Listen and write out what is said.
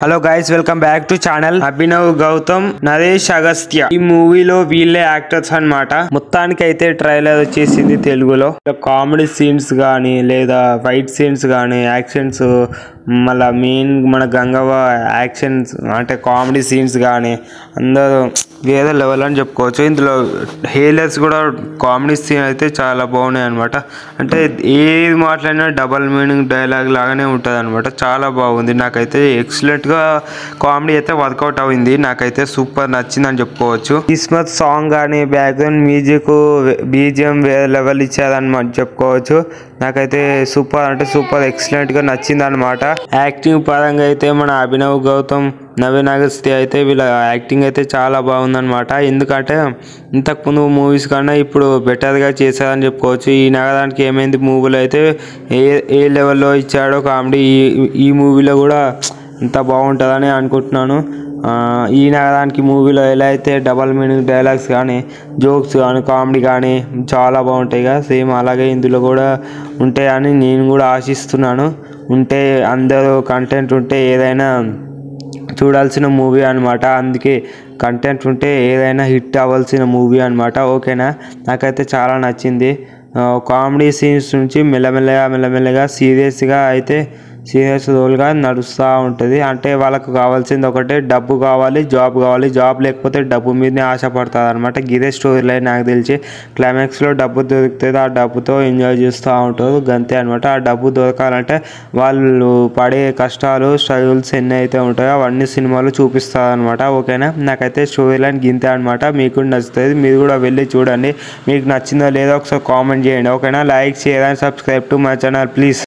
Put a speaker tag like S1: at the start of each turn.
S1: Hello guys, welcome back to channel. Abhinav Gautam, Naresh Agastya ఈ మూవీలో వీళ్ళే యాక్టర్స్ అన్నమాట. మొత్తానికి అయితే ట్రైలర్ వచ్చేసింది తెలుగులో. కామెడీ సీన్స్ కానీ లేదా ఫైట్ సీన్స్ కానీ యాక్షన్స్, మళ్ళా మెయిన్ మన గంగవ్వ యాక్షన్స్ అంటే కామెడీ సీన్స్ కానీ అందరూ వేరే లెవెల్ అని చెప్పుకోవచ్చు. ఇందులో హేలర్స్ కూడా కామెడీ సీన్ అయితే చాలా బాగున్నాయి అనమాట. అంటే ఏది మాట్లాడినా డబల్ మీనింగ్ డైలాగ్ లాగానే ఉంటుంది అనమాట. చాలా బాగుంది. నాకైతే ఎక్సలెంట్గా కామెడీ అయితే వర్కౌట్ అయింది. నాకైతే సూపర్ నచ్చిందని చెప్పుకోవచ్చు. క్రిస్మస్ సాంగ్ కానీ బ్యాక్గ్రౌండ్ మ్యూజిక్ బీజిఎం వేరే లెవెల్ ఇచ్చారనమాట చెప్పుకోవచ్చు. నాకైతే సూపర్ అంటే సూపర్ ఎక్సలెంట్గా నచ్చింది అనమాట. యాక్టింగ్ పరంగా అయితే మన అభినవ్ గౌతమ్, నవీన్ అగస్త్య అయితే వీళ్ళ యాక్టింగ్ అయితే చాలా బాగుందన్నమాట. ఎందుకంటే ఇంతకుముందు మూవీస్ కన్నా ఇప్పుడు బెటర్గా చేశారని చెప్పుకోవచ్చు. ఈ నగరానికి ఏమైంది మూవీలో అయితే ఏ లెవెల్లో ఇచ్చాడో కామెడీ ఈ మూవీలో కూడా ఇంత బాగుంటుందని అనుకుంటున్నాను. ఈ నగరానికి మూవీలో ఎలా అయితే డబల్ మీనింగ్ డైలాగ్స్ కానీ జోక్స్ కానీ కామెడీ కానీ చాలా బాగుంటాయి కదా, సేమ్ అలాగే ఇందులో కూడా ఉంటాయని నేను కూడా ఆశిస్తున్నాను. ఉంటే అందరూ కంటెంట్ ఉంటే ఏదైనా చూడాల్సిన మూవీ అనమాట. అందుకే కంటెంట్ ఉంటే ఏదైనా హిట్ అవ్వాల్సిన మూవీ అనమాట. ఓకేనా, నాకైతే చాలా నచ్చింది. కామెడీ సీన్స్ నుంచి మెల్లమెల్లగా సీరియస్ రోల్గా నడుస్తూ ఉంటుంది. అంటే వాళ్ళకు కావాల్సింది ఒకటే, డబ్బు కావాలి, జాబ్ కావాలి. జాబ్ లేకపోతే డబ్బు మీదనే ఆశపడతారు అనమాట. గిదే స్టోరీ లైన్ నాకు తెలిసి. క్లైమాక్స్లో డబ్బు దొరుకుతుంది, ఆ డబ్బుతో ఎంజాయ్ చేస్తూ ఉంటారు, గంతే అనమాట. ఆ డబ్బు దొరకాలంటే వాళ్ళు పడే కష్టాలు స్ట్రగుల్స్ ఎన్ని అయితే ఉంటాయో అవన్నీ సినిమాలు చూపిస్తారు అనమాట. ఓకేనా, నాకైతే స్టోరీ లైన్ గింతే అనమాట. మీకు నచ్చుతుంది, మీరు కూడా వెళ్ళి చూడండి. మీకు నచ్చిందో లేదో ఒకసారి కామెంట్ చేయండి. ఓకేనా, like, share and subscribe to my channel please.